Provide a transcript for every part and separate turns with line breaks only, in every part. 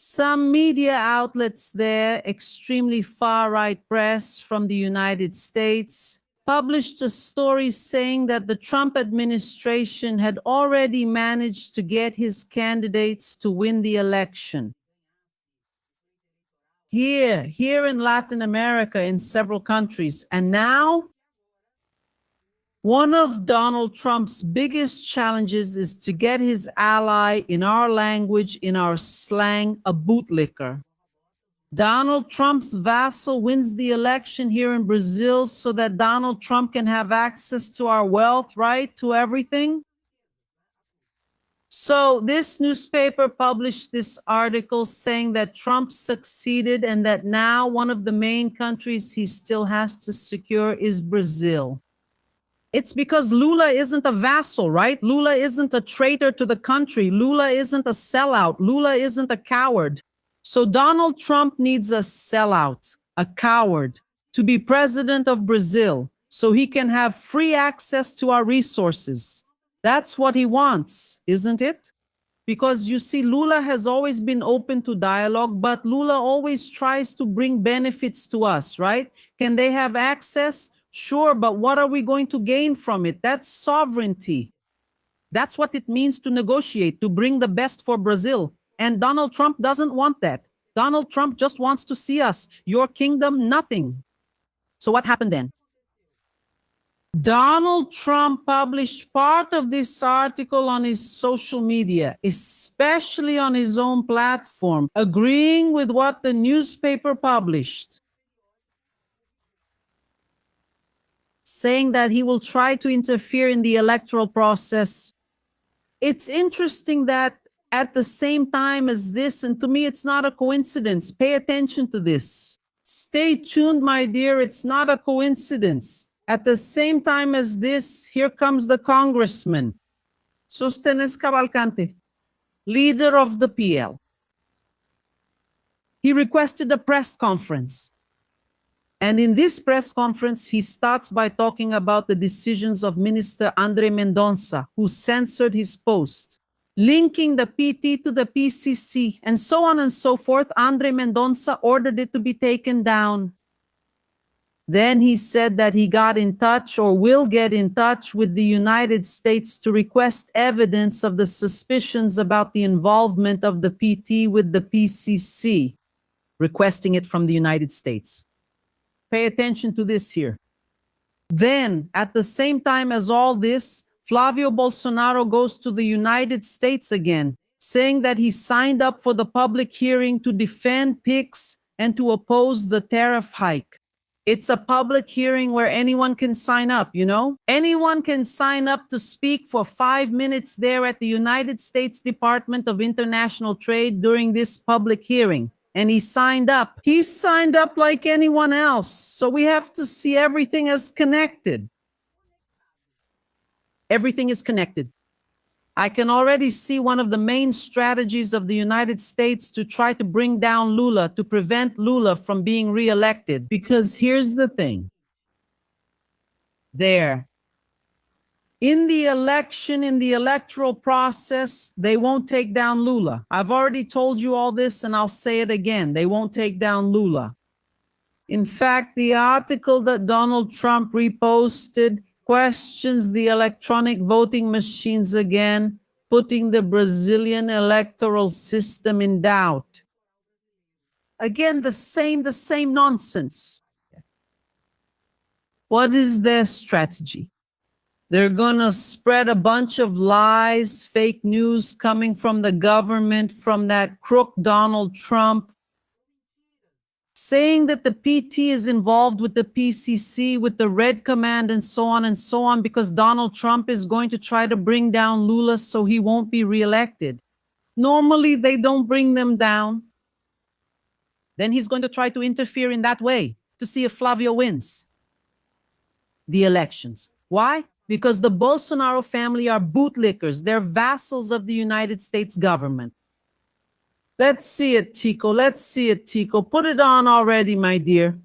Some media outlets there, extremely far-right press from the United States, published a story saying that the Trump administration had already managed to get his candidates to win the election. Here in Latin America, in several countries. And now, one of Donald Trump's biggest challenges is to get his ally, in our language, in our slang, a bootlicker. Donald Trump's vassal wins the election here in Brazil so that Donald Trump can have access to our wealth, right? To everything. So this newspaper published this article saying that Trump succeeded and that now one of the main countries he still has to secure is Brazil. It's because Lula isn't a vassal, right? Lula isn't a traitor to the country. Lula isn't a sellout. Lula isn't a coward. So Donald Trump needs a sellout, a coward, to be president of Brazil so he can have free access to our resources. That's what he wants, isn't it? Because you see, Lula has always been open to dialogue, but Lula always tries to bring benefits to us, right? Can they have access? Sure, but what are we going to gain from it? That's sovereignty. That's what it means to negotiate, to bring the best for Brazil. And Donald Trump doesn't want that. Donald Trump just wants to see us. Your kingdom, nothing. So what happened then? Donald Trump published part of this article on his social media, especially on his own platform, agreeing with what the newspaper published, saying that he will try to interfere in the electoral process. It's interesting that at the same time as this, and to me it's not a coincidence, pay attention to this. Stay tuned, my dear, it's not a coincidence. At the same time as this, here comes the congressman, Sostenes Cavalcante, leader of the PL. He requested a press conference. And in this press conference, he starts by talking about the decisions of Minister Andre Mendonça, who censored his post, linking the PT to the PCC, and so on and so forth. Andre Mendonça ordered it to be taken down. Then he said that he got in touch or will get in touch with the United States to request evidence of the suspicions about the involvement of the PT with the PCC, requesting it from the United States. Pay attention to this here. Then, at the same time as all this, Flávio Bolsonaro goes to the United States again, saying that he signed up for the public hearing to defend PIX and to oppose the tariff hike. It's a public hearing where anyone can sign up, you know? Anyone can sign up to speak for 5 minutes there at the United States Department of International Trade during this public hearing. And he signed up. He signed up like anyone else. So we have to see everything as connected. Everything is connected. I can already see one of the main strategies of the United States to try to bring down Lula, to prevent Lula from being reelected. Because here's the thing. In the election, in the electoral process, they won't take down Lula. I've already told you all this and I'll say it again. They won't take down Lula. In fact, the article that Donald Trump reposted questions the electronic voting machines again, putting the Brazilian electoral system in doubt. Again, the same nonsense. What is their strategy? They're gonna spread a bunch of lies, fake news coming from the government, from that crook Donald Trump, saying that the PT is involved with the PCC, with the Red Command, and so on, because Donald Trump is going to try to bring down Lula so he won't be reelected. Normally, they don't bring them down. Then he's going to try to interfere in that way to see if Flávio wins the elections. Why? Because the Bolsonaro family are bootlickers. They're vassals of the United States government. Let's see it, Tico. Let's see it, Tico. Put it on already, my dear.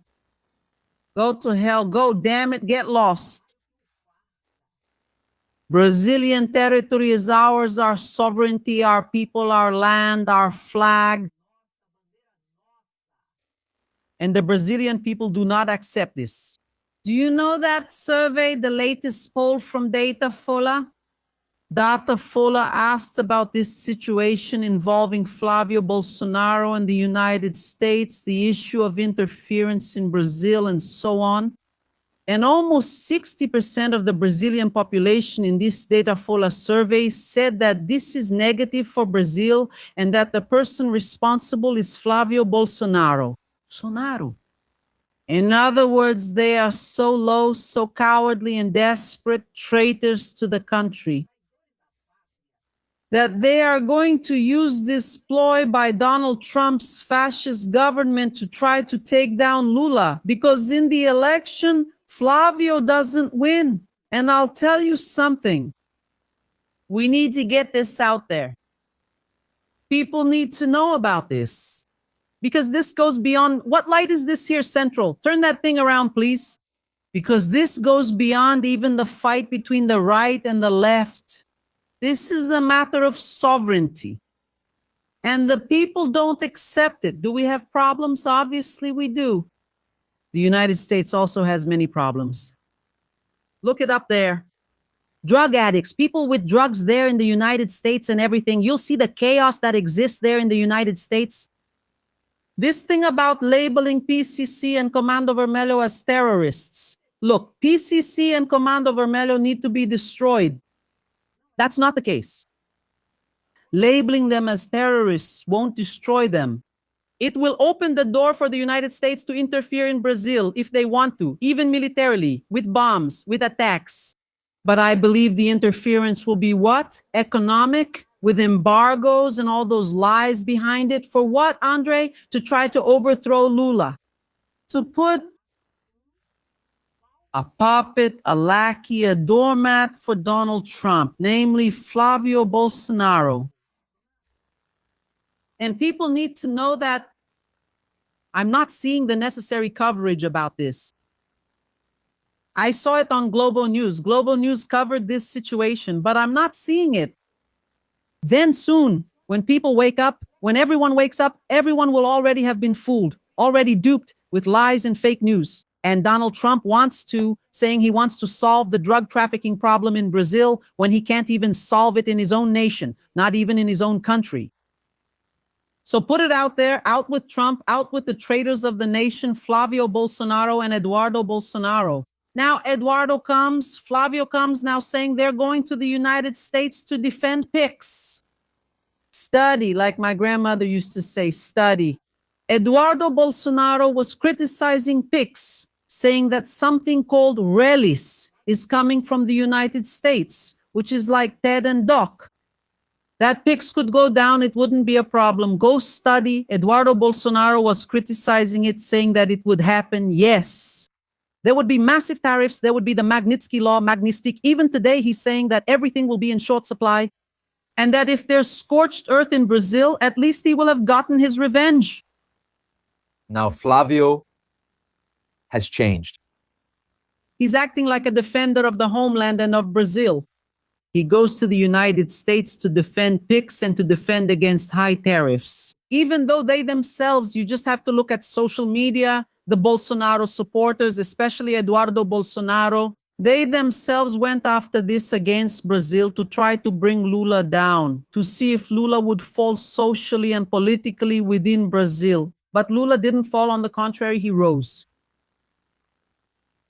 Go to hell. Go, damn it. Get lost. Brazilian territory is ours, our sovereignty, our people, our land, our flag. And the Brazilian people do not accept this. Do you know that survey, the latest poll from Datafolha? Datafolha asked about this situation involving Flávio Bolsonaro and the United States, the issue of interference in Brazil, and so on. And almost 60% of the Brazilian population in this Datafolha survey said that this is negative for Brazil and that the person responsible is Flávio Bolsonaro. Bolsonaro. In other words, they are so low, so cowardly and desperate, traitors to the country, that they are going to use this ploy by Donald Trump's fascist government to try to take down Lula, because in the election, Flávio doesn't win. And I'll tell you something. We need to get this out there. People need to know about this, because this goes beyond. What light is this here, Central? Turn that thing around, please. Because this goes beyond even the fight between the right and the left. This is a matter of sovereignty. And the people don't accept it. Do we have problems? Obviously, we do. The United States also has many problems. Look it up there. Drug addicts, people with drugs there in the United States and everything. You'll see the chaos that exists there in the United States. This thing about labeling PCC and Comando Vermelho as terrorists. Look, PCC and Comando Vermelho need to be destroyed. That's not the case. Labeling them as terrorists won't destroy them. It will open the door for the United States to interfere in Brazil if they want to, even militarily, with bombs, with attacks. But I believe the interference will be what? Economic, with embargoes and all those lies behind it. For what, Andre? To try to overthrow Lula. To put a puppet, a lackey, a doormat for Donald Trump, namely Flávio Bolsonaro. And people need to know that I'm not seeing the necessary coverage about this. I saw it on Global News. Global News covered this situation, but I'm not seeing it. Then soon, when people wake up, when everyone wakes up, everyone will already have been fooled, already duped with lies and fake news. And Donald Trump saying he wants to solve the drug trafficking problem in Brazil when he can't even solve it in his own nation, not even in his own country. So put it out there, out with Trump, out with the traitors of the nation, Flávio Bolsonaro and Eduardo Bolsonaro. Now Flávio comes now saying they're going to the United States to defend PICs. Study, like my grandmother used to say, study. Eduardo Bolsonaro was criticizing PICs, saying that something called rallies is coming from the United States, which is like TED and Doc. That PICs could go down, it wouldn't be a problem. Go study. Eduardo Bolsonaro was criticizing it, saying that it would happen. Yes. There would be massive tariffs. There would be the Magnitsky Law, Magnistic. Even today, he's saying that everything will be in short supply. And that if there's scorched earth in Brazil, at least he will have gotten his revenge.
Now, Flávio has changed.
He's acting like a defender of the homeland and of Brazil. He goes to the United States to defend PICs and to defend against high tariffs. Even though they themselves, you just have to look at social media, the Bolsonaro supporters, especially Eduardo Bolsonaro, they themselves went after this against Brazil to try to bring Lula down, to see if Lula would fall socially and politically within Brazil. But Lula didn't fall. On the contrary, he rose.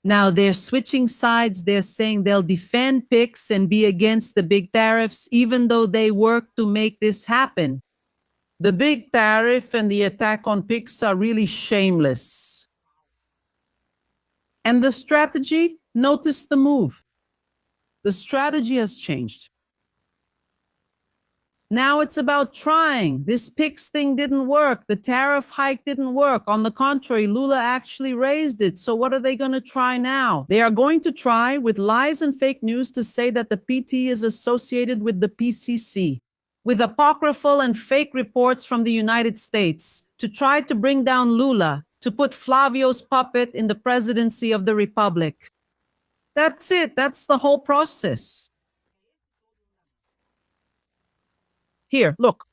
Now they're switching sides. They're saying they'll defend PICs and be against the big tariffs, even though they work to make this happen. The big tariff and the attack on PICs are really shameless. And the strategy, notice the move. The strategy has changed. Now it's about trying. This PICs thing didn't work. The tariff hike didn't work. On the contrary, Lula actually raised it. So what are they going to try now? They are going to try with lies and fake news to say that the PT is associated with the PCC, with apocryphal and fake reports from the United States, to try to bring down Lula, to put Flávio's puppet in the presidency of the Republic. That's it. That's the whole process. Here, look.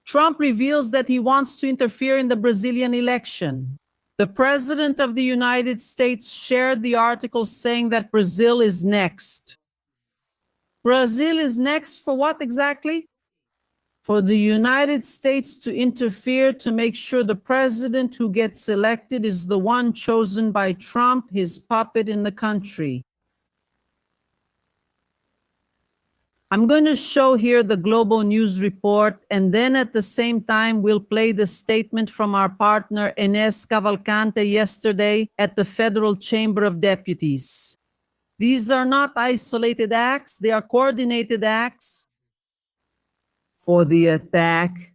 Trump reveals that he wants to interfere in the Brazilian election. The President of the United States shared the article saying that Brazil is next. Brazil is next for what exactly? For the United States to interfere to make sure the president who gets elected is the one chosen by Trump, his puppet in the country. I'm going to show here the Global News report, and then at the same time, we'll play the statement from our partner Inés Cavalcante yesterday at the Federal Chamber of Deputies. These are not isolated acts, they are coordinated acts for the attack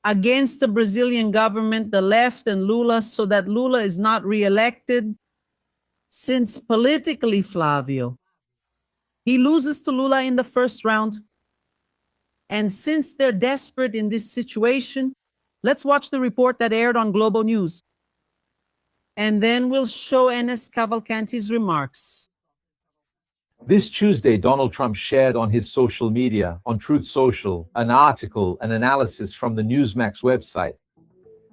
against the Brazilian government, the left, and Lula, so that Lula is not reelected. Since politically, Flávio, he loses to Lula in the first round. And since they're desperate in this situation, let's watch the report that aired on Global News. And then we'll show Inés Cavalcante's remarks.
This Tuesday, Donald Trump shared on his social media, on Truth Social, an article, an analysis from the Newsmax website.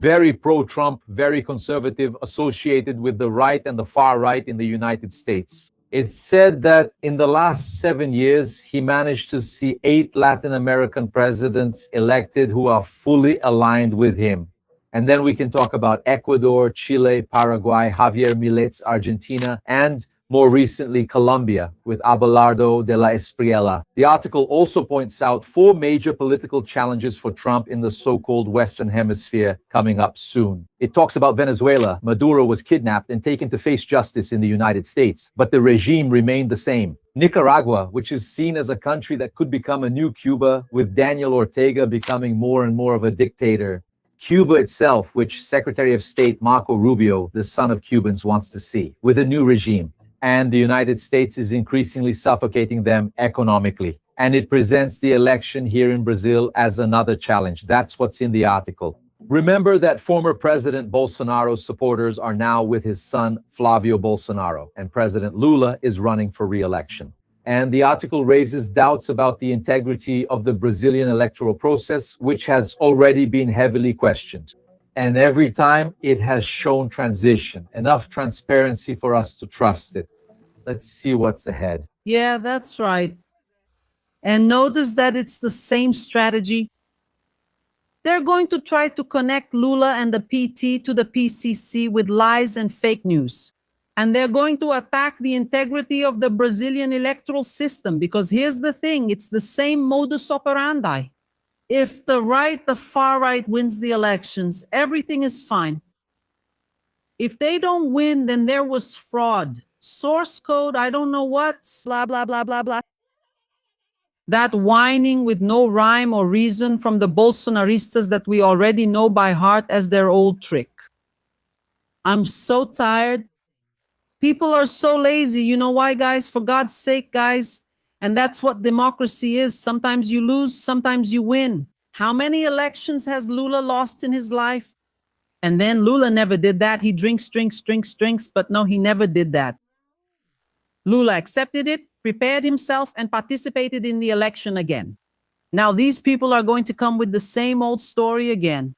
Very pro-Trump, very conservative, associated with the right and the far right in the United States. It said that in the last 7 years, he managed to see 8 Latin American presidents elected who are fully aligned with him. And then we can talk about Ecuador, Chile, Paraguay, Javier Milei's Argentina, and more recently, Colombia, with Abelardo de la Espriella. The article also points out 4 major political challenges for Trump in the so-called Western Hemisphere coming up soon. It talks about Venezuela. Maduro was kidnapped and taken to face justice in the United States, but the regime remained the same. Nicaragua, which is seen as a country that could become a new Cuba, with Daniel Ortega becoming more and more of a dictator. Cuba itself, which Secretary of State Marco Rubio, the son of Cubans, wants to see, with a new regime. And the United States is increasingly suffocating them economically. And it presents the election here in Brazil as another challenge. That's what's in the article. Remember that former President Bolsonaro's supporters are now with his son, Flávio Bolsonaro, and President Lula is running for re-election. And the article raises doubts about the integrity of the Brazilian electoral process, which has already been heavily questioned. And every time it has shown transition, enough transparency for us to trust it. Let's see what's ahead.
Yeah, that's right. And notice that it's the same strategy. They're going to try to connect Lula and the PT to the PCC with lies and fake news. And they're going to attack the integrity of the Brazilian electoral system, because here's the thing, it's the same modus operandi. If the right, the far right wins the elections, everything is fine. If they don't win, then there was fraud. Source code, I don't know what, blah, blah, blah, blah, blah. That whining with no rhyme or reason from the Bolsonaristas that we already know by heart as their old trick. I'm so tired. People are so lazy. You know why, guys? For God's sake, guys. And that's what democracy is. Sometimes you lose, sometimes you win. How many elections has Lula lost in his life? And then Lula never did that. He drinks, but no, he never did that. Lula accepted it, prepared himself, and participated in the election again. Now these people are going to come with the same old story again.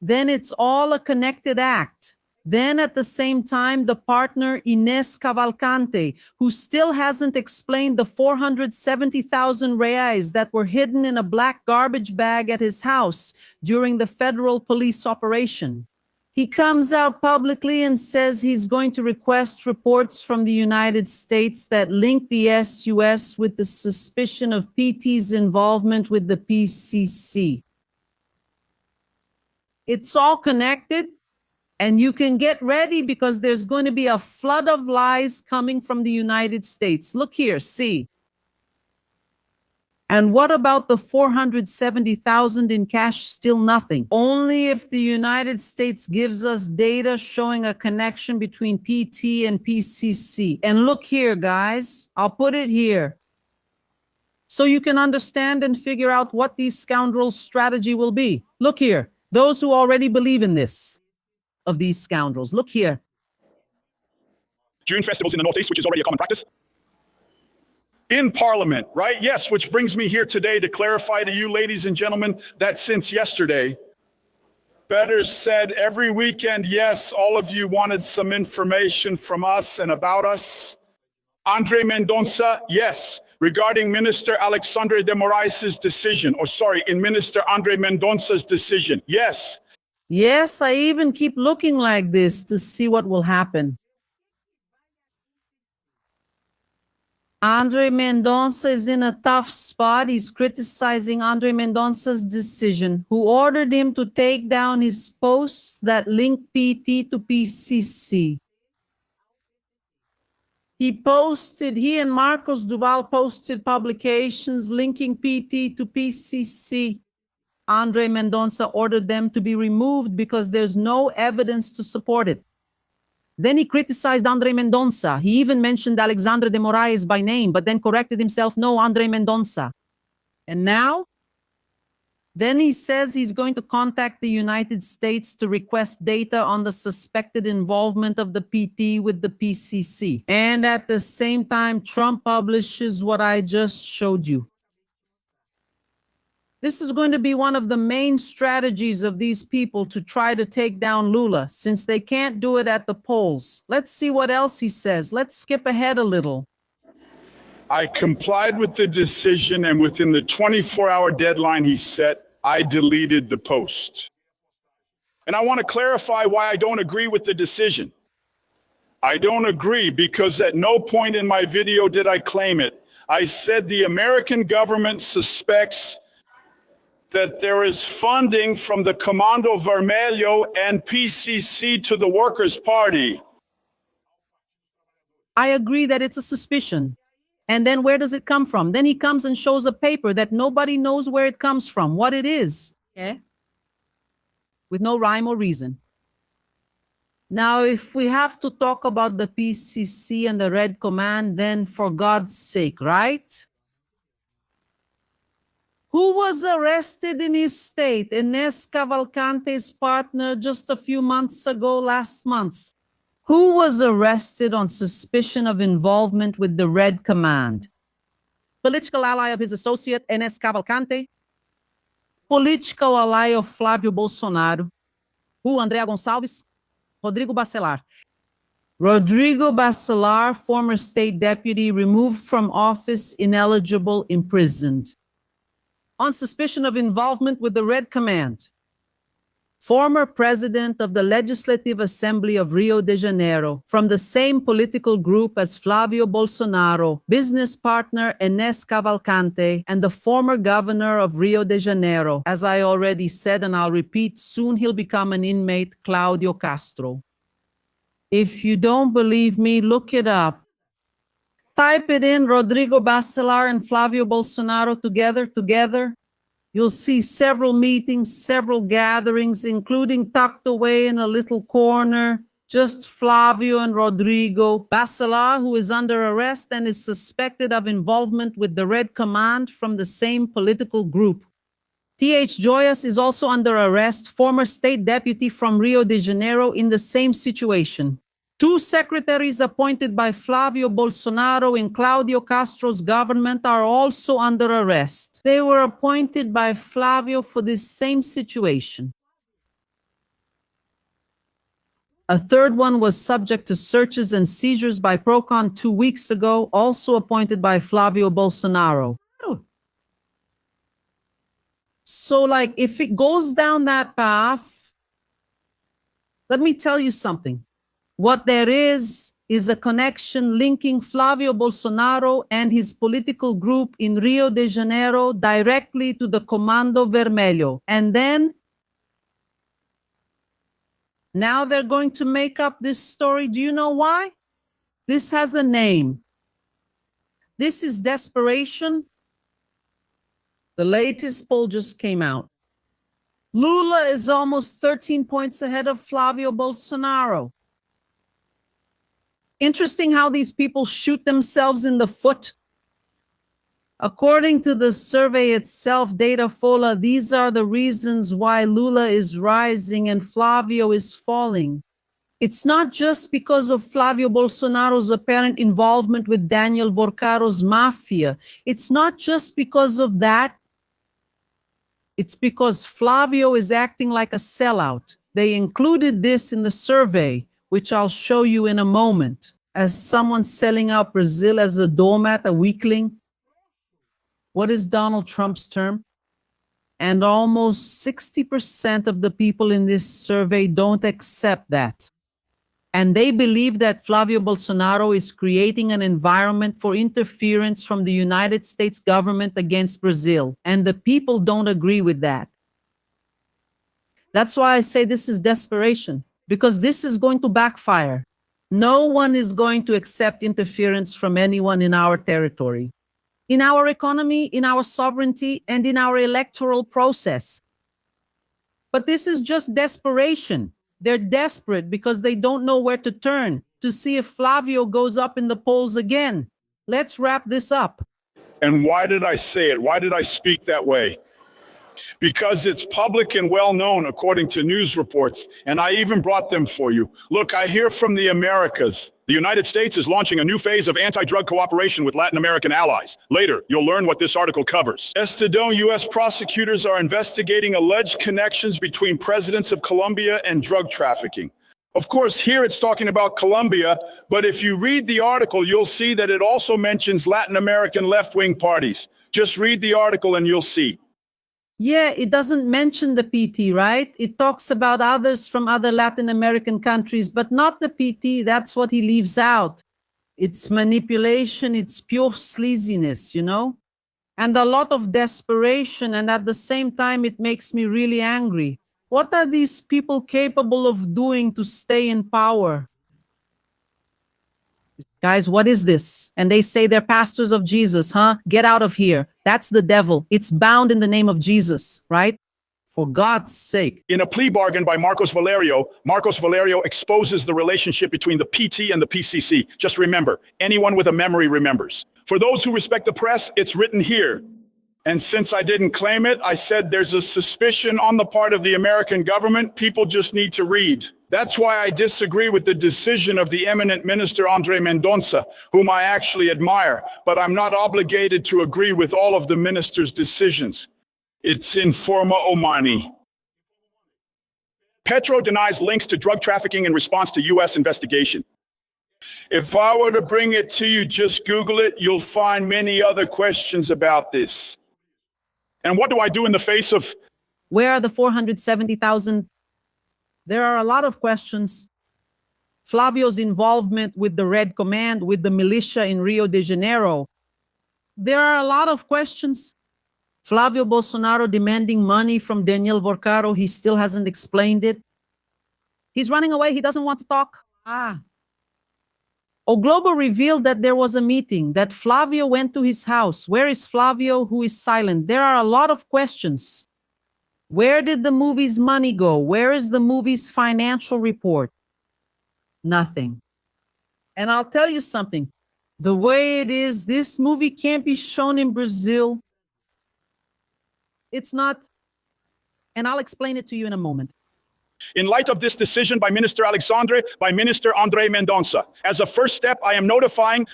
Then it's all a connected act. Then at the same time, the partner Inés Cavalcante, who still hasn't explained the 470,000 reais that were hidden in a black garbage bag at his house during the federal police operation. He comes out publicly and says he's going to request reports from the United States that link the SUS with the suspicion of PT's involvement with the PCC. It's all connected. And you can get ready because there's going to be a flood of lies coming from the United States. Look here, see. And what about the 470,000 in cash? Still nothing. Only if the United States gives us data showing a connection between PT and PCC. And look here, guys, I'll put it here, so you can understand and figure out what these scoundrels' strategy will be. Look here, those who already believe in this. Of these scoundrels. Look here.
June festivals in the Northeast, which is already a common practice. In Parliament, right? Yes, which brings me here today to clarify to you, ladies and gentlemen, that since yesterday, Better said, every weekend, yes, all of you wanted some information from us and about us. Andre Mendonça, yes, regarding Minister Alexandre de Moraes' decision, in Minister Andre Mendonça's decision, yes.
Yes, I even keep looking like this to see what will happen. Andre Mendonça is in a tough spot. He's criticizing Andre Mendonça's decision, who ordered him to take down his posts that link PT to PCC. He and Marcos Duval posted publications linking PT to PCC. Andre Mendonça ordered them to be removed because there's no evidence to support it. Then he criticized Andre Mendonça. He even mentioned Alexandre de Moraes by name, but then corrected himself, no, Andre Mendonça. And now? Then he says he's going to contact the United States to request data on the suspected involvement of the PT with the PCC. And at the same time, Trump publishes what I just showed you. This is going to be one of the main strategies of these people to try to take down Lula, since they can't do it at the polls. Let's see what else he says. Let's skip ahead a little.
I complied with the decision, and within the 24-hour deadline he set, I deleted the post. And I want to clarify why I don't agree with the decision. I don't agree because at no point in my video did I claim it. I said the American government suspects that there is funding from the Comando Vermelho and PCC to the Workers' Party.
I agree that it's a suspicion. And then where does it come from? Then he comes and shows a paper that nobody knows where it comes from, what it is. Okay? With no rhyme or reason. Now, if we have to talk about the PCC and the Red Command, then for God's sake, right? Who was arrested in his state? Inés Cavalcante's partner just a few months ago, last month. Who was arrested on suspicion of involvement with the Red Command? Political ally of his associate, Inés Cavalcante. Political ally of Flávio Bolsonaro. Who? Andrea Gonçalves. Rodrigo Bacelar. Rodrigo Bacelar, former state deputy, removed from office, ineligible, imprisoned. On suspicion of involvement with the Red Command. Former president of the Legislative Assembly of Rio de Janeiro, from the same political group as Flávio Bolsonaro, business partner Inés Cavalcante, and the former governor of Rio de Janeiro. As I already said, and I'll repeat, soon he'll become an inmate, Cláudio Castro. If you don't believe me, look it up. Type it in, Rodrigo Bacelar and Flávio Bolsonaro together. You'll see several meetings, several gatherings, including tucked away in a little corner, just Flávio and Rodrigo. Bacelar, who is under arrest and is suspected of involvement with the Red Command from the same political group. T.H. Joyas is also under arrest, former state deputy from Rio de Janeiro in the same situation. Two secretaries appointed by Flávio Bolsonaro in Cláudio Castro's government are also under arrest. They were appointed by Flávio for this same situation. A third one was subject to searches and seizures by Procon 2 weeks ago, also appointed by Flávio Bolsonaro. So, if it goes down that path, let me tell you something. What there is a connection linking Flávio Bolsonaro and his political group in Rio de Janeiro directly to the Comando Vermelho. And then, now they're going to make up this story. Do you know why? This has a name. This is desperation. The latest poll just came out. Lula is almost 13 points ahead of Flávio Bolsonaro. Interesting how these people shoot themselves in the foot. According to the survey itself, Datafolha, these are the reasons why Lula is rising and Flávio is falling. It's not just because of Flávio Bolsonaro's apparent involvement with Daniel Vorcaro's mafia. It's not just because of that. It's because Flávio is acting like a sellout. They included this in the survey, which I'll show you in a moment, as someone selling out Brazil as a doormat, a weakling. What is Donald Trump's term? And almost 60% of the people in this survey don't accept that. And they believe that Flávio Bolsonaro is creating an environment for interference from the United States government against Brazil. And the people don't agree with that. That's why I say this is desperation, because this is going to backfire. No one is going to accept interference from anyone in our territory, in our economy, in our sovereignty, and in our electoral process. But this is just desperation. They're desperate because they don't know where to turn to see if Flávio goes up in the polls again. Let's wrap this up.
And why did I say it? Why did I speak that way? Because it's public and well known according to news reports, and I even brought them for you. Look, I hear from the Americas. The United States is launching a new phase of anti-drug cooperation with Latin American allies. Later, you'll learn what this article covers. Estadão, U.S. prosecutors are investigating alleged connections between presidents of Colombia and drug trafficking. Of course, here it's talking about Colombia, but if you read the article, you'll see that it also mentions Latin American left-wing parties. Just read the article and you'll see.
Yeah, it doesn't mention the PT, right? It talks about others from other Latin American countries, but not the PT. That's what he leaves out. It's manipulation, it's pure sleaziness, you know? And a lot of desperation, and at the same time, it makes me really angry. What are these people capable of doing to stay in power? Guys, what is this? And they say they're pastors of Jesus, huh? Get out of here. That's the devil. It's bound in the name of Jesus, right? For God's sake.
In a plea bargain by Marcos Valerio exposes the relationship between the PT and the PCC. Just remember, anyone with a memory remembers. For those who respect the press, it's written here. And since I didn't claim it, I said there's a suspicion on the part of the American government. People just need to read. That's why I disagree with the decision of the eminent minister, Andre Mendonça, whom I actually admire, but I'm not obligated to agree with all of the minister's decisions. It's in forma omani. Petro denies links to drug trafficking in response to U.S. investigation. If I were to bring it to you, just Google it, you'll find many other questions about this. And what do I do in the face of...
Where are the 470,000? There are a lot of questions. Flávio's involvement with the Red Command, with the militia in Rio de Janeiro. There are a lot of questions. Flávio Bolsonaro demanding money from Daniel Vorcaro. He still hasn't explained it. He's running away. He doesn't want to talk. O Globo revealed that there was a meeting, that Flávio went to his house. Where is Flávio, who is silent? There are a lot of questions. Where did the movie's money go? Where is the movie's financial report? Nothing. And I'll tell you something. The way it is, this movie can't be shown in Brazil. It's not. And I'll explain it to you in a moment.
In light of this decision by Minister Andre Mendonça, as a first step, I am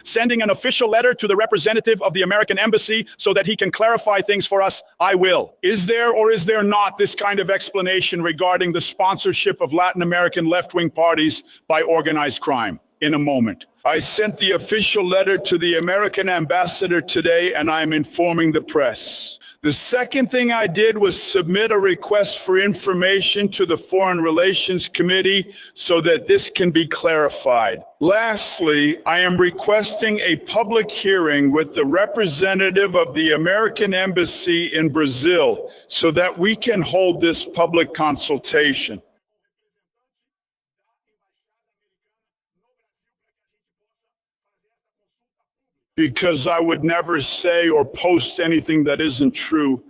sending an official letter to the representative of the American embassy so that he can clarify things for us. I will. Is there or is there not this kind of explanation regarding the sponsorship of Latin American left-wing parties by organized crime? In a moment. I sent the official letter to the American ambassador today, and I am informing the press. The second thing I did was submit a request for information to the Foreign Relations Committee so that this can be clarified. Lastly, I am requesting a public hearing with the representative of the American Embassy in Brazil so that we can hold this public consultation. Because I would never say or post anything that isn't true.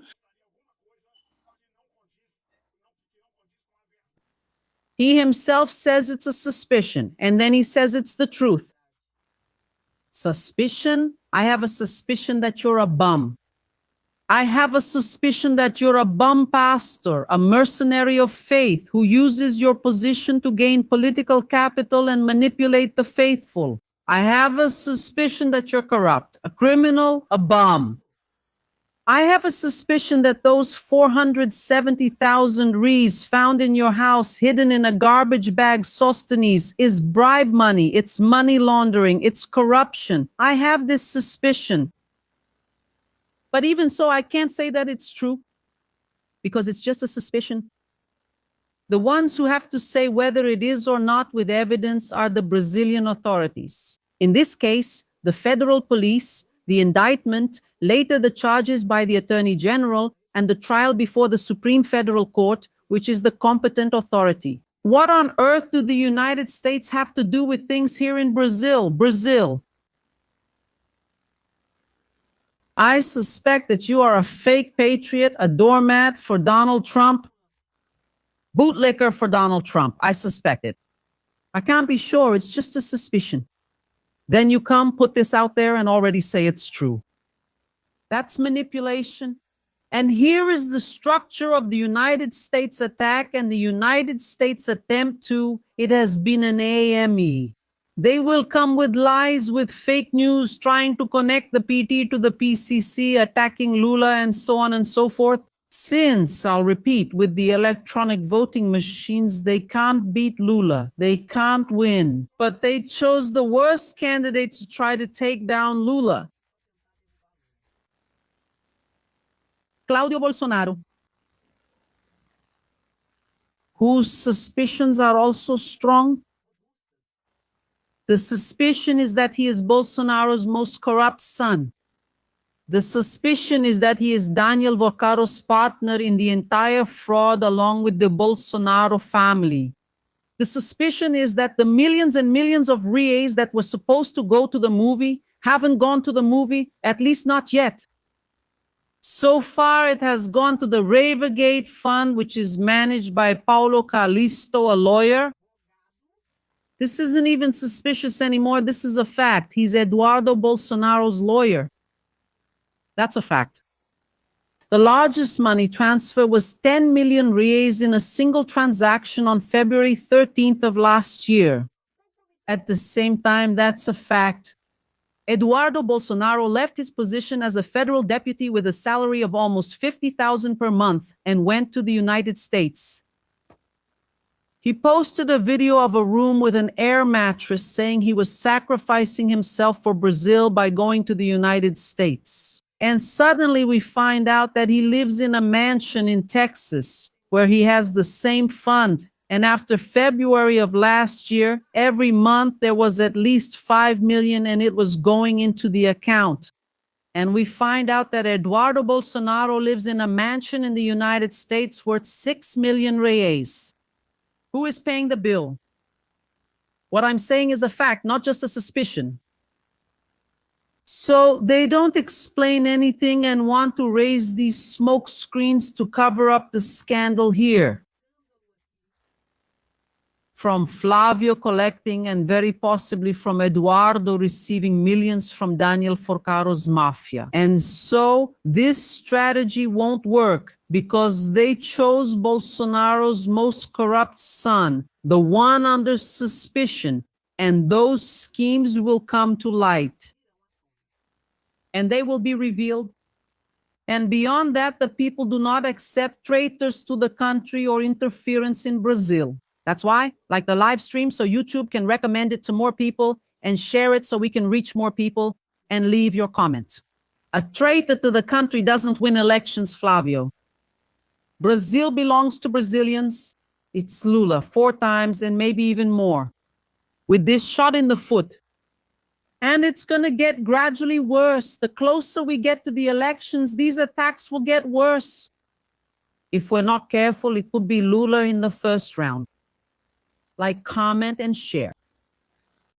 He himself says it's a suspicion, and then he says it's the truth. Suspicion? I have a suspicion that you're a bum. I have a suspicion that you're a bum pastor, a mercenary of faith who uses your position to gain political capital and manipulate the faithful. I have a suspicion that you're corrupt, a criminal, a bum. I have a suspicion that those 470,000 reais found in your house hidden in a garbage bag, Sostenes, is bribe money, it's money laundering, it's corruption. I have this suspicion. But even so, I can't say that it's true because it's just a suspicion. The ones who have to say whether it is or not with evidence are the Brazilian authorities. In this case, the federal police, the indictment, later the charges by the Attorney General, and the trial before the Supreme Federal Court, which is the competent authority. What on earth do the United States have to do with things here in Brazil? Brazil. I suspect that you are a fake patriot, a doormat for Donald Trump, bootlicker for Donald Trump. I suspect it. I can't be sure. It's just a suspicion. Then you come, put this out there, and already say it's true. That's manipulation. And here is the structure of the United States attack and the United States attempt to, it has been an AME. They will come with lies, with fake news, trying to connect the PT to the PCC, attacking Lula, and so on and so forth. Since, I'll repeat, with the electronic voting machines, they can't beat Lula. They can't win. But they chose the worst candidate to try to take down Lula. Flávio Bolsonaro, whose suspicions are also strong. The suspicion is that he is Bolsonaro's most corrupt son. The suspicion is that he is Daniel Vocaro's partner in the entire fraud along with the Bolsonaro family. The suspicion is that the millions and millions of reais that were supposed to go to the movie haven't gone to the movie, at least not yet. So far, it has gone to the Ravagate Fund, which is managed by Paulo Callisto, a lawyer. This isn't even suspicious anymore. This is a fact. He's Eduardo Bolsonaro's lawyer. That's a fact. The largest money transfer was 10 million reais in a single transaction on February 13th of last year. At the same time, that's a fact. Eduardo Bolsonaro left his position as a federal deputy with a salary of almost 50,000 per month and went to the United States. He posted a video of a room with an air mattress saying he was sacrificing himself for Brazil by going to the United States. And suddenly we find out that he lives in a mansion in Texas where he has the same fund. And after February of last year, every month there was at least 5 million and it was going into the account. And we find out that Eduardo Bolsonaro lives in a mansion in the United States worth 6 million reais. Who is paying the bill? What I'm saying is a fact, not just a suspicion. So they don't explain anything and want to raise these smoke screens to cover up the scandal here. From Flávio collecting and very possibly from Eduardo receiving millions from Daniel Vocaro's mafia. And so this strategy won't work because they chose Bolsonaro's most corrupt son, the one under suspicion, and those schemes will come to light. And they will be revealed. And beyond that, the people do not accept traitors to the country or interference in Brazil. That's why, like the live stream, so YouTube can recommend it to more people and share it so we can reach more people and leave your comments. A traitor to the country doesn't win elections, Flávio. Brazil belongs to Brazilians. It's Lula 4 times and maybe even more. With this shot in the foot. And it's going to get gradually worse. The closer we get to the elections, these attacks will get worse. If we're not careful, it could be Lula in the first round. Like, comment, and share.